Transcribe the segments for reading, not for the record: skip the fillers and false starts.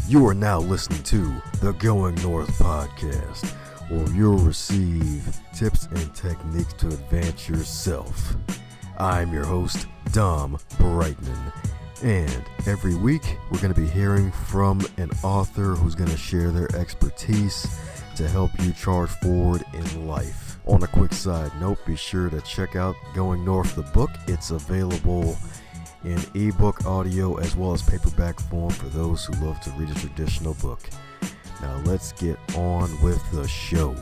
You are now listening to the Going North podcast, where you'll receive tips and techniques to advance yourself. I'm your host, Dom Brightman, and every week we're going to be hearing from an author who's going to share their expertise to help you charge forward in life. On a quick side note, be sure to check out Going North the book. It's available in ebook, audio, as well as paperback form for those who love to read a traditional book. Now let's get on with the show.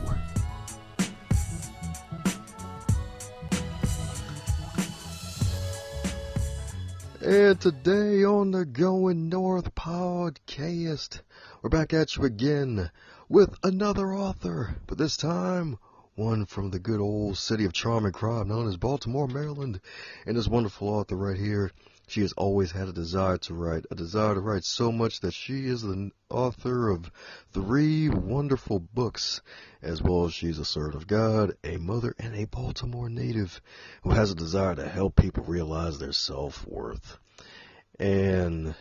And today on the Going North podcast, we're back at you again with another author, but this time one from the good old city of charm and crime known as Baltimore, Maryland. And this wonderful author right here, she has always had a desire to write so much that she is the author of 3 wonderful books, as well as she's a servant of God, a mother, and a Baltimore native who has a desire to help people realize their self-worth. And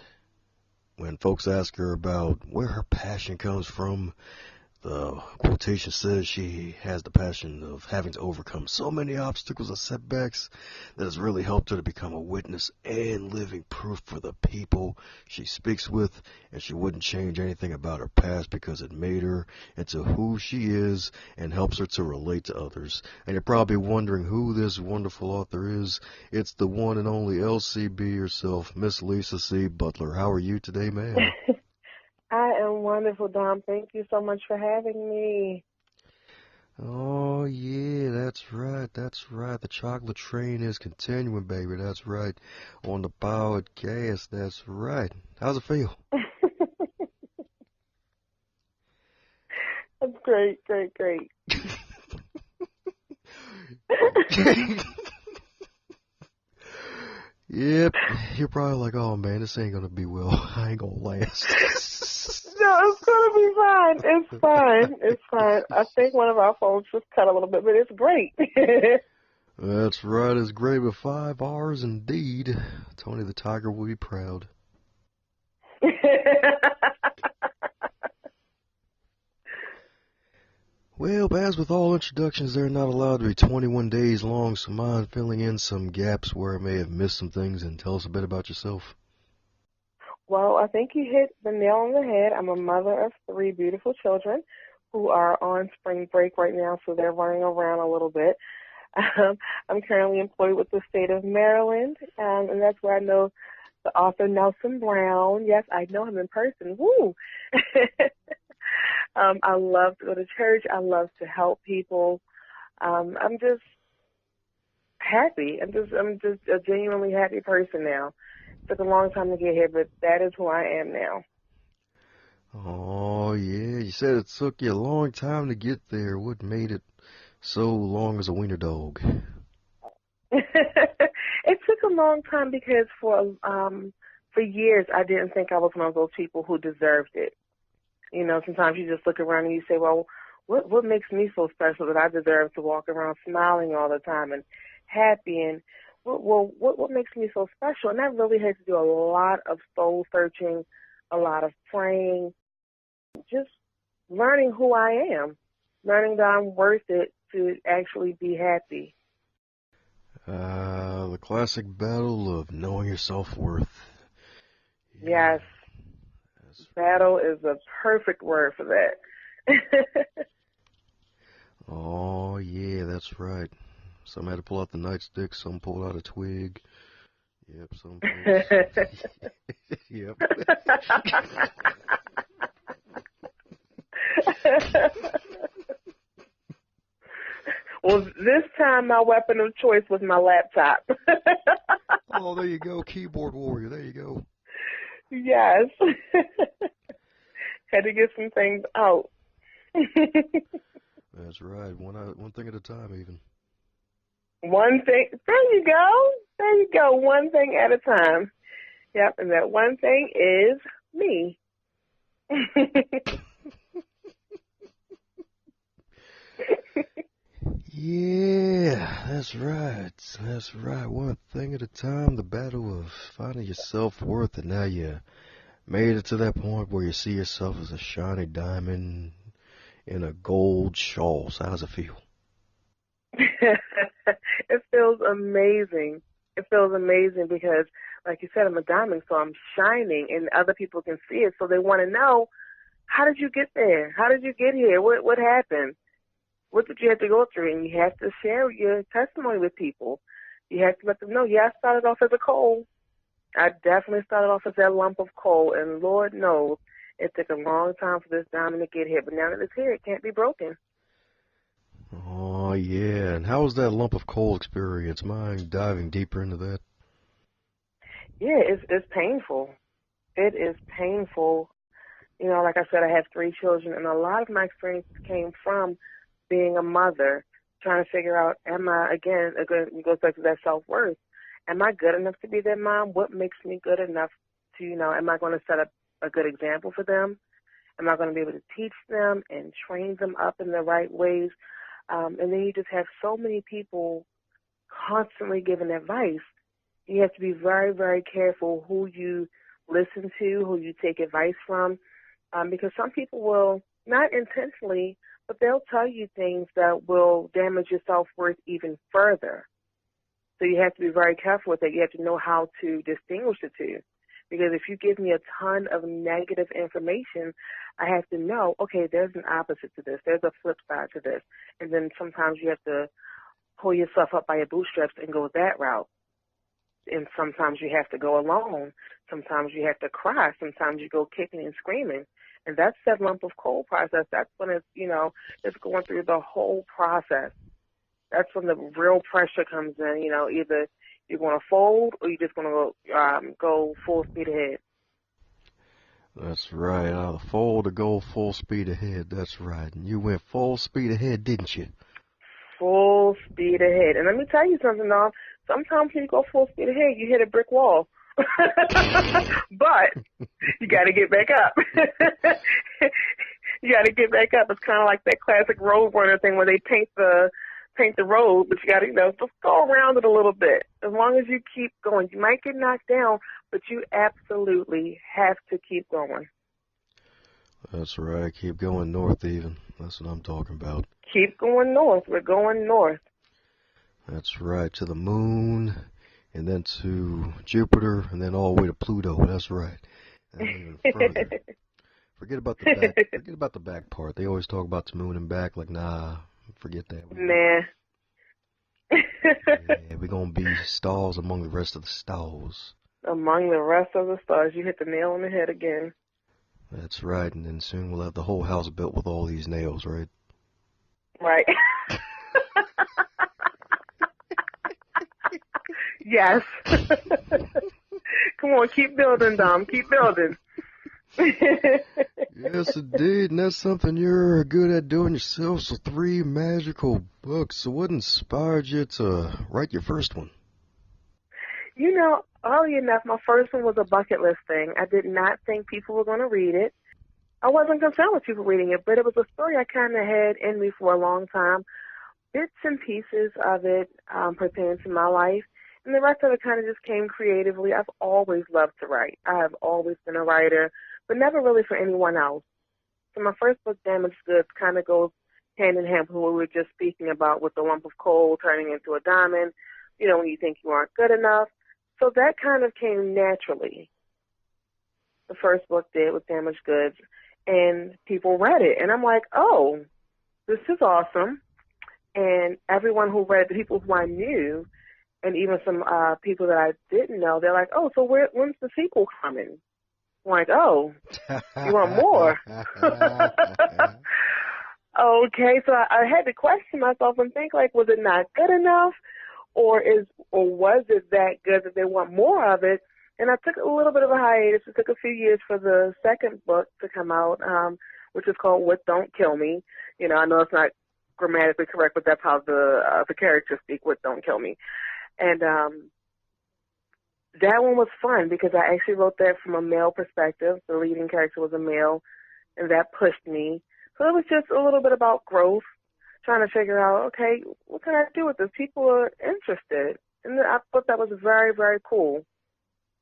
when folks ask her about where her passion comes from, the quotation says she has the passion of having to overcome so many obstacles and setbacks that has really helped her to become a witness and living proof for the people she speaks with, and she wouldn't change anything about her past because it made her into who she is and helps her to relate to others. And you're probably wondering who this wonderful author is. It's the one and only LCB herself, Miss Lisa C. Butler. How are you today, ma'am? I am wonderful, Dom. Thank you so much for having me. Oh, yeah, that's right. The chocolate train is continuing, baby. That's right. On the podcast, that's right. How's it feel? That's great. Yep, you're probably like, oh, man, this ain't going to be well. I ain't going to last. No, it's going to be fine. It's fine. I think one of our phones just cut a little bit, but it's great. That's right. It's great with 5 R's indeed. Tony the Tiger will be proud. Well, but as with all introductions, they're not allowed to be 21 days long, so mind filling in some gaps where I may have missed some things, and tell us a bit about yourself. Well, I think you hit the nail on the head. I'm a mother of 3 beautiful children who are on spring break right now, so they're running around a little bit. I'm currently employed with the state of Maryland, and that's where I know the author Nelson Brown. Yes, I know him in person. Woo! I love to go to church. I love to help people. I'm just happy. I'm just a genuinely happy person now. It took a long time to get here, but that is who I am now. Oh, yeah. You said it took you a long time to get there. What made it so long as a wiener dog? It took a long time because for years I didn't think I was one of those people who deserved it. You know, sometimes you just look around and you say, well, what makes me so special that I deserve to walk around smiling all the time and happy? And, what makes me so special? And that really had to do a lot of soul searching, a lot of praying, just learning who I am, learning that I'm worth it to actually be happy. The classic battle of knowing your self-worth. Yeah. Yes. Battle is a perfect word for that. Oh, yeah, that's right. Some had to pull out the nightstick, some pulled out a twig. Yep, some pulled... Yep. Well, this time my weapon of choice was my laptop. Oh, there you go, keyboard warrior, there you go. Yes. Had to get some things out. That's right. One thing at a time, even. One thing. There you go. One thing at a time. Yep. And that one thing is me. Yeah, that's right. One thing at a time. The battle of finding your self-worth, and now you Made it to that point where you see yourself as a shiny diamond in a gold shawl. So how does it feel? It feels amazing. It feels amazing because, like you said, I'm a diamond, so I'm shining, and other people can see it, so they want to know, how did you get there? How did you get here? What happened? What did you have to go through? And you have to share your testimony with people. You have to let them know, yeah, I started off as a coal. I definitely started off as that lump of coal, and Lord knows it took a long time for this diamond to get here, but now that it's here, it can't be broken. Oh, yeah. And how was that lump of coal experience? Mind diving deeper into that? Yeah, it's painful. It is painful. You know, like I said, I have 3 children, and a lot of my experience came from being a mother, trying to figure out, am I, again, it goes back to that self-worth. Am I good enough to be their mom? What makes me good enough to, am I going to set up a good example for them? Am I going to be able to teach them and train them up in the right ways? And then you just have so many people constantly giving advice. You have to be very, very careful who you listen to, who you take advice from, because some people will, not intentionally, but they'll tell you things that will damage your self-worth even further. So you have to be very careful with that. You have to know how to distinguish the two. Because if you give me a ton of negative information, I have to know, okay, there's an opposite to this. There's a flip side to this. And then sometimes you have to pull yourself up by your bootstraps and go that route. And sometimes you have to go alone. Sometimes you have to cry. Sometimes you go kicking and screaming. And that's that lump of coal process. That's when it's, it's going through the whole process. That's when the real pressure comes in. Either you're going to fold or you're just going to go full speed ahead. That's right. Out of the fold to go full speed ahead. That's right. And you went full speed ahead, didn't you? Full speed ahead. And let me tell you something, Dom. Sometimes when you go full speed ahead, you hit a brick wall. But you got to get back up. You got to get back up. It's kind of like that classic road runner thing where they paint the road, but you got to, just go around it a little bit. As long as you keep going, you might get knocked down, but you absolutely have to keep going. That's right. Keep going north even. That's what I'm talking about. Keep going north. We're going north. That's right. To the moon, and then to Jupiter, and then all the way to Pluto. That's right. And even further. Forget about the back. Forget about the back part. They always talk about the moon and back. Like, nah, forget that. Nah. Yeah, we're gonna be stars among the rest of the stars. Among the rest of the stars. You hit the nail on the head again. That's right. And then soon we'll have the whole house built with all these nails, right? Right. Yes. Come on, keep building, Dom. Keep building. Yes, indeed. And that's something you're good at doing yourself. So 3 magical books. So what inspired you to write your first one? Early enough, my first one was a bucket list thing. I did not think people were going to read it. I wasn't concerned with people reading it, but it was a story I kind of had in me for a long time. Bits and pieces of it pertain to my life, and the rest of it kind of just came creatively. I've always loved to write. I have always been a writer, but never really for anyone else. So my first book, Damaged Goods, kind of goes hand in hand with what we were just speaking about with the lump of coal turning into a diamond, when you think you aren't good enough. So that kind of came naturally. The first book did with Damaged Goods, and people read it. And I'm like, oh, this is awesome. And everyone who read it, the people who I knew, and even some people that I didn't know, they're like, oh, so when's the sequel coming? I'm like, oh, you want more? Okay, so I had to question myself and think, like, was it not good enough? Or was it that good that they want more of it? And I took a little bit of a hiatus. It took a few years for the second book to come out, which is called What Don't Kill Me. I know it's not grammatically correct, but that's how the characters speak, What Don't Kill Me. And that one was fun because I actually wrote that from a male perspective. The leading character was a male, and that pushed me. So it was just a little bit about growth, trying to figure out, okay, what can I do with this? People are interested. And I thought that was very, very cool.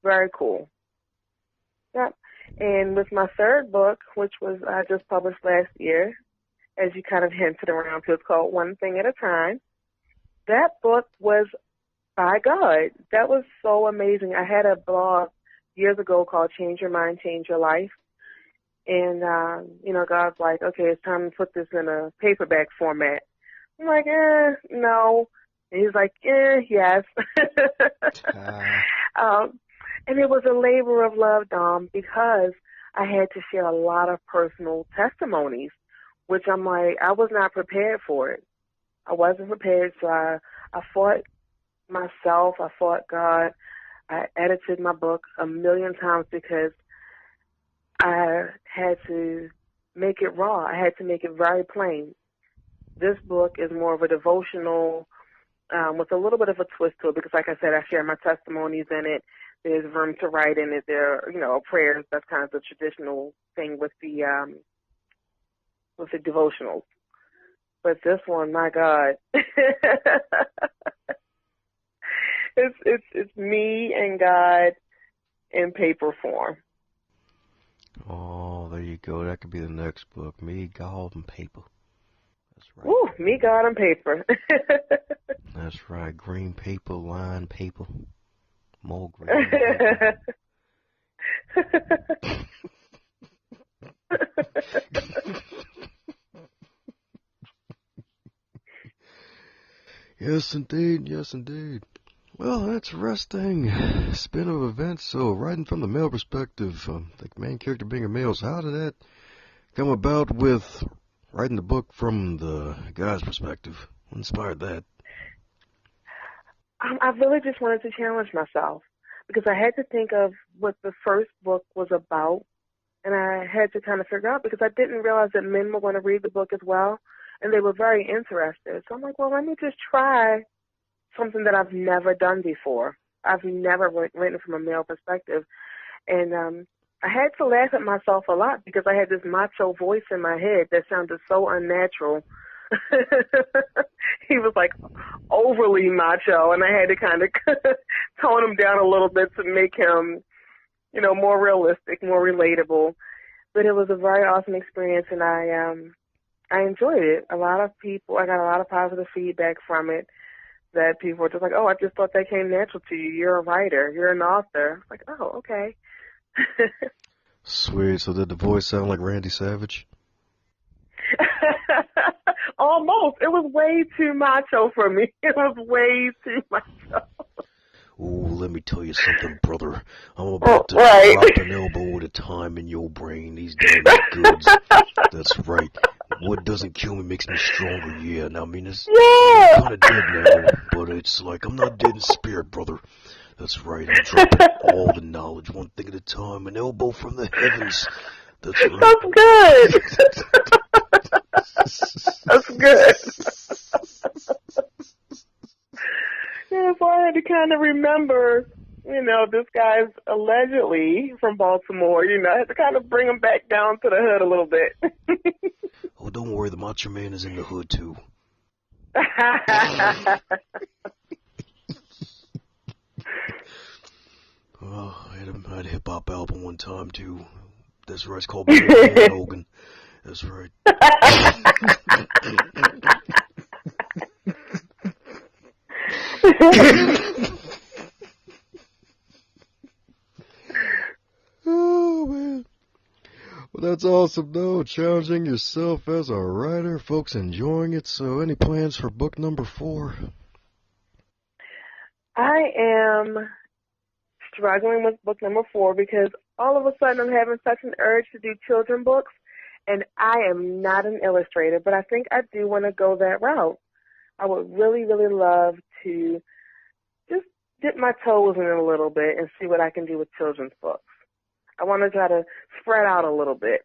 Very cool. Yeah. And with my third book, which was just published last year, as you kind of hinted around to, it's called One Thing at a Time. That book was by God. That was so amazing. I had a blog years ago called Change Your Mind, Change Your Life. And, God's like, okay, it's time to put this in a paperback format. I'm like, no. And he's like, yes. And it was a labor of love, Dom, because I had to share a lot of personal testimonies, which I'm like, I was not prepared for it. I wasn't prepared, so I fought myself. I fought God. I edited my book a million times because I had to make it raw. I had to make it very plain. This book is more of a devotional with a little bit of a twist to it because, like I said, I share my testimonies in it. There's room to write in it. There are, prayers. That's kind of the traditional thing with the devotionals. But this one, my God, it's me and God in paper form. Oh, there you go. That could be the next book. Me, God, and paper. That's right. Ooh, me, God, and paper. That's right. Green paper, lined paper. More green paper. Yes, indeed. Yes, indeed. Well, that's interesting. Spin of events. So, writing from the male perspective, the main character being a male. So, how did that come about with writing the book from the guy's perspective? What inspired that? I really just wanted to challenge myself because I had to think of what the first book was about, and I had to kind of figure out because I didn't realize that men were going to read the book as well, and they were very interested. So I'm like, well, let me just try something that I've never done before. I've never written from a male perspective, and I had to laugh at myself a lot because I had this macho voice in my head that sounded so unnatural. He was like overly macho, and I had to kind of tone him down a little bit to make him, more realistic, more relatable. But it was a very awesome experience, and I enjoyed it. I got a lot of positive feedback from it. That people were just like, oh, I just thought that came natural to you. You're a writer. You're an author. Like, oh, okay. Sweet. So did the voice sound like Randy Savage? Almost. It was way too macho for me. It was way too macho. Ooh, let me tell you something, brother. I'm about to drop an elbow at a time in your brain. These damaged goods. That's right. What doesn't kill me makes me stronger, yeah. Now, I mean, I'm kind of dead now, but it's like I'm not dead in spirit, brother. That's right. I'm dropping all the knowledge, one thing at a time. An elbow from the heavens. That's right. That's good. That's good. Yeah, so I had to kind of remember, this guy's allegedly from Baltimore. I had to kind of bring him back down to the hood a little bit. Oh, don't worry. The Macho Man is in the hood, too. Oh, I had a hip-hop album one time, too. That's right. It's called Hogan. That's right. Oh, man. Well, that's awesome, though. Challenging yourself as a writer. Folks enjoying it. So, any plans for book number 4? I am struggling with book number 4 because all of a sudden I'm having such an urge to do children books, and I am not an illustrator, but I think I do want to go that route. I would really, really love to just dip my toes in it a little bit and see what I can do with children's books. I want to try to spread out a little bit.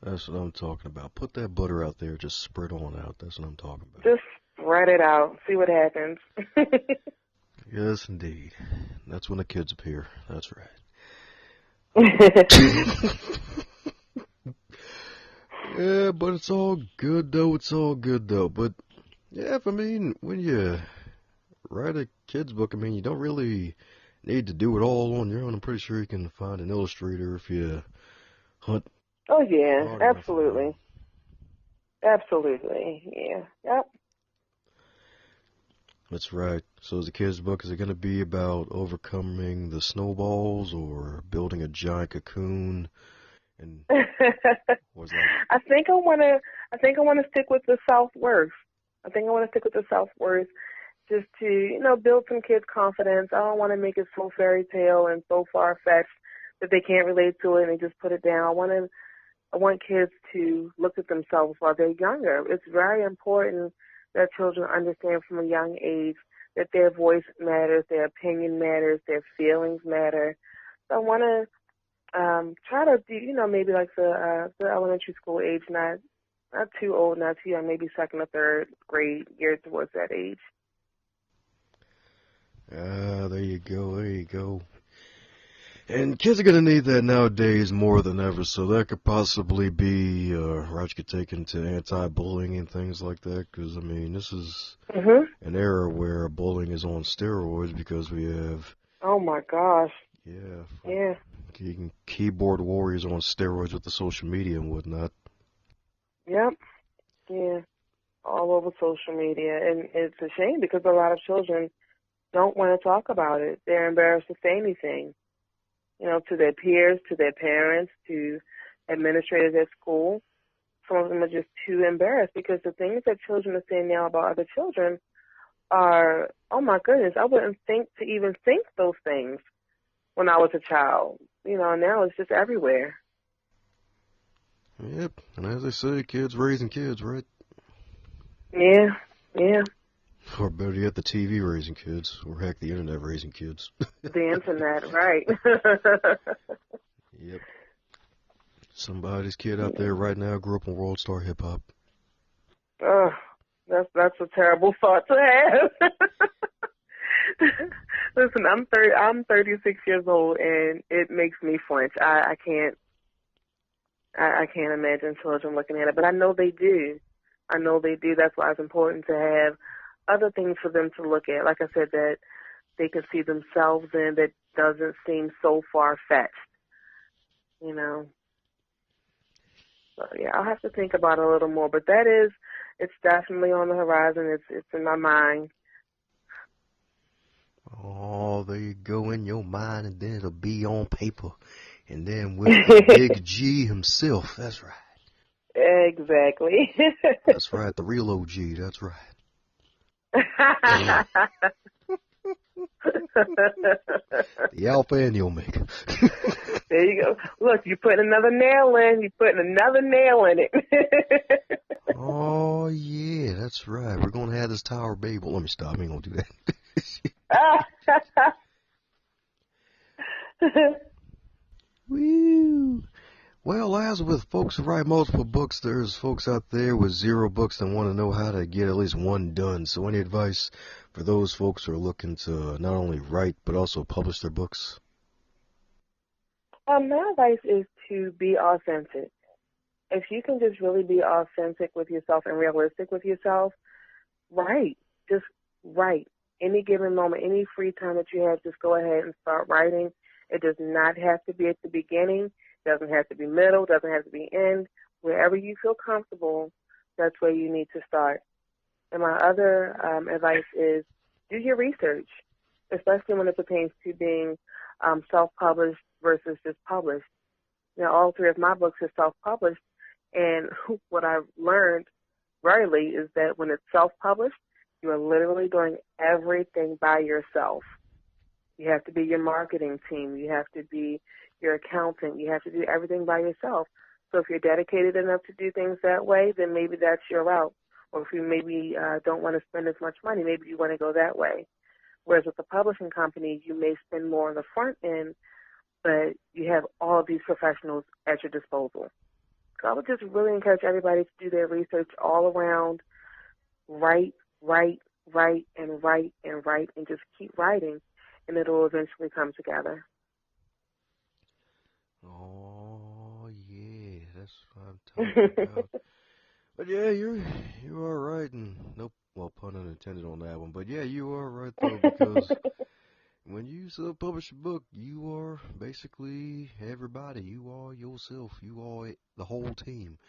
That's what I'm talking about. Put that butter out there. Just spread on out. That's what I'm talking about. Just spread it out. See what happens. Yes, indeed. That's when the kids appear. That's right. Yeah, but it's all good, though. It's all good, though. But, yeah, when you write a kid's book, you don't really need to do it all on your own. I'm pretty sure you can find an illustrator if you hunt Oh yeah, hard enough around. absolutely, absolutely, yeah, yep. That's right. So is the kid's book, is it going to be about overcoming the snowballs or building a giant cocoon? And was like, I think I wanna. I think I wanna stick with the self-worth. I think I wanna stick with the self-worth, just to build some kids' confidence. I don't want to make it so fairy tale and so far fetched that they can't relate to it and they just put it down. I want kids to look at themselves while they're younger. It's very important that children understand from a young age that their voice matters, their opinion matters, their feelings matter. So I want to try to do, maybe like the elementary school age, not too old, not too young, maybe second or third grade, geared towards that age. there you go, there you go. And kids are going to need that nowadays more than ever, so that could possibly be a route you could take into anti-bullying and things like that, because, I mean, this is Mhm. an era where bullying is on steroids because we have, Oh my gosh. yeah, Yeah. keyboard warriors on steroids with the social media and whatnot. Yep. Yeah. All over social media, and it's a shame because a lot of children don't want to talk about it. They're embarrassed to say anything, to their peers, to their parents, to administrators at school. Some of them are just too embarrassed because the things that children are saying now about other children are, oh my goodness, I wouldn't think to even think those things when I was a child. Now it's just everywhere. Yep, and as they say, kids raising kids, right? Yeah, yeah. Or better yet, the TV raising kids, or heck, the internet raising kids. The internet, right. Yep. Somebody's kid out there right now grew up on World Star Hip Hop. Ugh, that's a terrible thought to have. Listen, I'm 36 years old, and it makes me flinch. I can't imagine children looking at it, but I know they do. I know they do. That's why it's important to have other things for them to look at. Like I said, that they can see themselves in, that doesn't seem so far fetched. So yeah, I'll have to think about it a little more. But it's definitely on the horizon. It's in my mind. Oh, there you go in your mind, and then it'll be on paper. And then with the big G himself, that's right. Exactly. That's right, the real OG, that's right. The Alpha and the Omega. There you go. Look, you're putting another nail in. You're putting another nail in it. Oh, yeah, that's right. We're going to have this Tower of Babel. Let me stop. I ain't going to do that. Woo. Well, as with folks who write multiple books, there's folks out there with 0 books that want to know how to get at least one done. So any advice for those folks who are looking to not only write but also publish their books? My advice is to be authentic. If you can just really be authentic with yourself and realistic with yourself, write. Just write. Any given moment, any free time that you have, just go ahead and start writing. It does not have to be at the beginning. Doesn't have to be middle. Doesn't have to be end. Wherever you feel comfortable, that's where you need to start. And my other advice is do your research, especially when it pertains to being self-published versus just published. All 3 of my books are self-published, and what I've learned rarely is that when it's self-published, you are literally doing everything by yourself. You have to be your marketing team. You have to be your accountant. You have to do everything by yourself. So if you're dedicated enough to do things that way, then maybe that's your route. Or if you maybe don't want to spend as much money, maybe you want to go that way. Whereas with the publishing company, you may spend more on the front end, but you have all these professionals at your disposal. So I would just really encourage everybody to do their research all around, write, and just keep writing, and it will eventually come together. Oh, yeah, that's what I'm talking about. But yeah, you are right, and nope, well, pun unintended on that one. But yeah, you are right though, because When you self-publish a book, you are basically everybody. You are yourself. You are the whole team.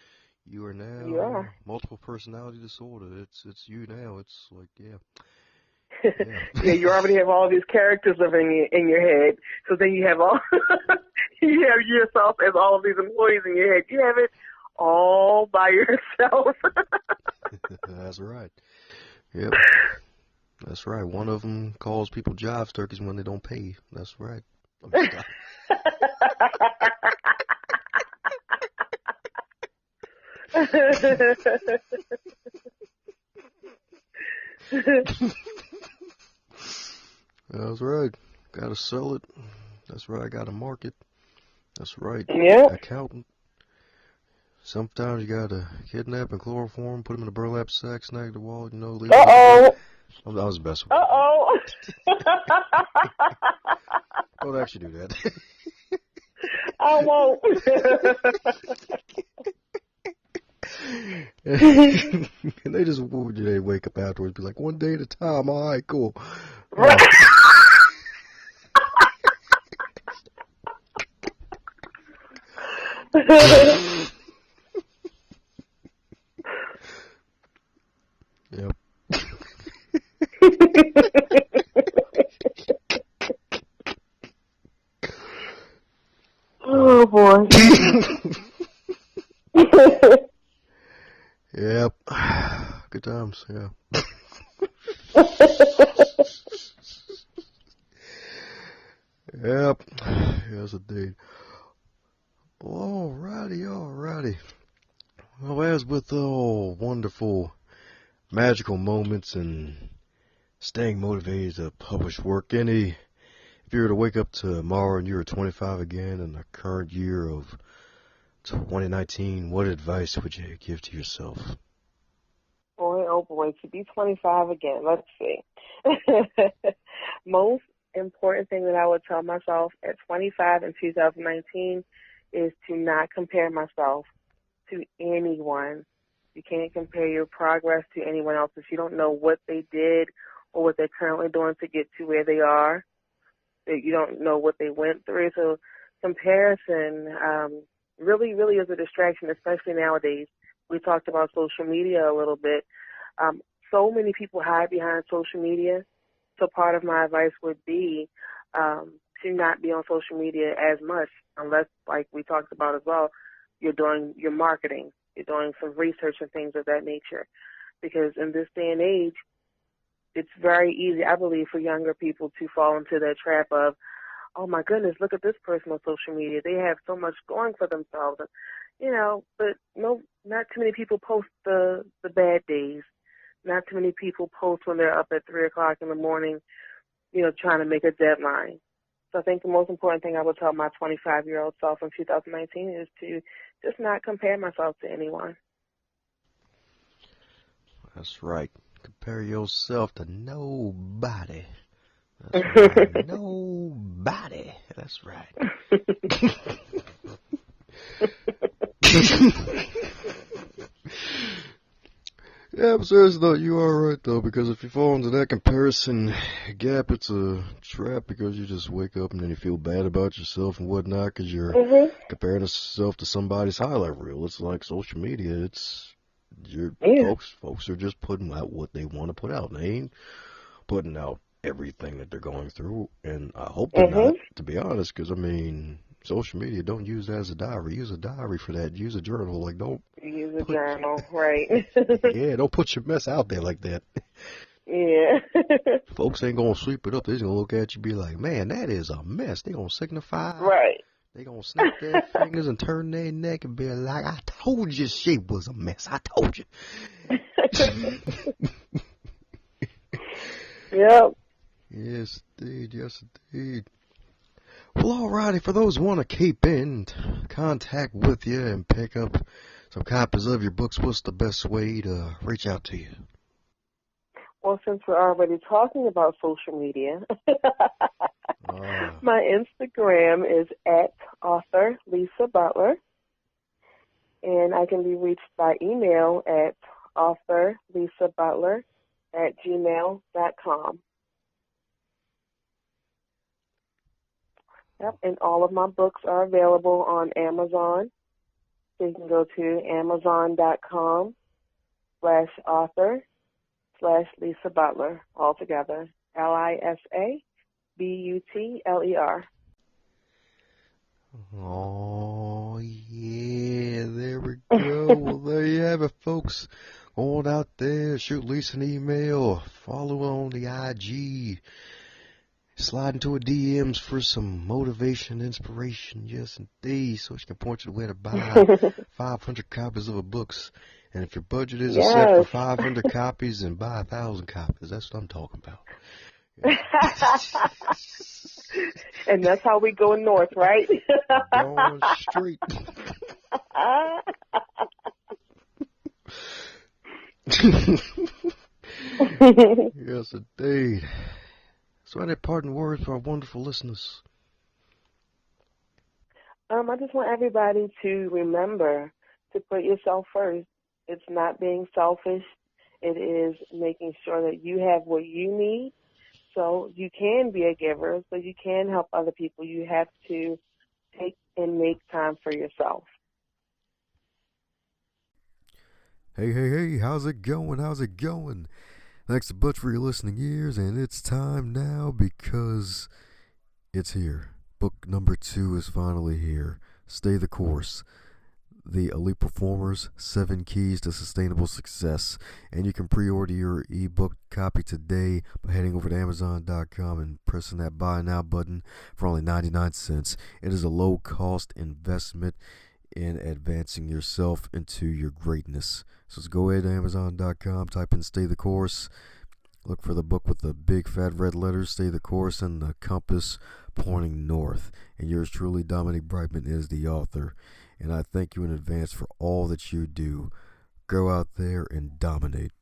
You are Yeah. now multiple personality disorder. It's you now. It's like, yeah. Yeah. Yeah, you already have all these characters living in your head. So then you have all you have yourself as all of these employees in your head. You have it all by yourself. That's right. Yep. That's right. One of them calls people jive turkeys when they don't pay. That's right. I'm stuck. That's right. Gotta sell it. That's right. Gotta market. That's right. Yeah. Accountant. Sometimes you gotta kidnap and chloroform, put them in a burlap sack, snag the wall, leave them at the door. Uh-oh. That was the best one. Uh-oh. Don't actually do that. I won't. And they wake up afterwards, be like, one day at a time. All right, cool. Right. Yep. Oh boy. Yep. Good times, yeah. Yep. Yes, indeed. Alrighty. Well, as with all wonderful, magical moments and staying motivated to publish work, if you were to wake up tomorrow and you were 25 again in the current year of 2019, what advice would you give to yourself? Boy, oh boy, to be 25 again. Let's see. Most important thing that I would tell myself at 25 in 2019 is to not compare myself to anyone. You can't compare your progress to anyone else if you don't know what they did or what they're currently doing to get to where they are. You don't know what they went through. So comparison really, really is a distraction, especially nowadays. We talked about social media a little bit. So many people hide behind social media. So part of my advice would be to not be on social media as much, unless, like we talked about as well, you're doing your marketing, you're doing some research and things of that nature. Because in this day and age, it's very easy, I believe, for younger people to fall into that trap of, oh my goodness, look at this person on social media. They have so much going for themselves. And, but not too many people post the bad days. Not too many people post when they're up at 3 o'clock in the morning, trying to make a deadline. So I think the most important thing I would tell my 25-year-old self in 2019 is to just not compare myself to anyone. That's right. Compare yourself to nobody. That's right. Nobody. That's right. Yeah, but seriously though, you are right though, because if you fall into that comparison gap, it's a trap because you just wake up and then you feel bad about yourself and whatnot because you're comparing yourself to somebody's highlight reel. It's like social media. Folks are just putting out what they want to put out. They ain't putting out everything that they're going through, and I hope they're not, to be honest, because social media, don't use that as a diary. Use a diary for that. Use a journal. Like, don't use a journal, right? Yeah, don't put your mess out there like that. Yeah. Folks ain't gonna sweep it up. They're gonna look at you and be like, man, that is a mess. They gonna signify. Right. They gonna snap their fingers and turn their neck and be like, I told you she was a mess. I told you. Yep. Yes, indeed. Well, alrighty, for those who want to keep in contact with you and pick up some copies of your books, what's the best way to reach out to you? Well, since we're already talking about social media, my Instagram is @author Lisa Butler, and I can be reached by email at authorlisabutler@gmail.com. Yep, and all of my books are available on Amazon. So you can go to amazon.com/author/Lisa Butler, all together, LISABUTLER. Oh, yeah, there we go. Well, there you have it, folks. Go on out there, shoot Lisa an email, follow her on the IG, slide into her DMs for some motivation, inspiration, yes indeed, so she can point you to where to buy 500 copies of her books. And if your budget is a set for 500 copies, then buy 1,000 copies. That's what I'm talking about. And that's how we go north, right? Going straight. Yes, indeed. So, any parting words for our wonderful listeners? I just want everybody to remember to put yourself first. It's not being selfish. It is making sure that you have what you need. So you can be a giver, so you can help other people. You have to take and make time for yourself. Hey, how's it going? Thanks a bunch for your listening ears, and it's time now because it's here. Book number 2 is finally here. Stay the Course. The Elite Performers, 7 Keys to Sustainable Success. And you can pre-order your ebook copy today by heading over to Amazon.com and pressing that Buy Now button for only 99 cents. It is a low-cost investment in advancing yourself into your greatness. So let's go ahead to Amazon.com, type in Stay the Course. Look for the book with the big fat red letters, Stay the Course, and the compass pointing north. And yours truly, Dominic Brightman, is the author. And I thank you in advance for all that you do. Go out there and dominate.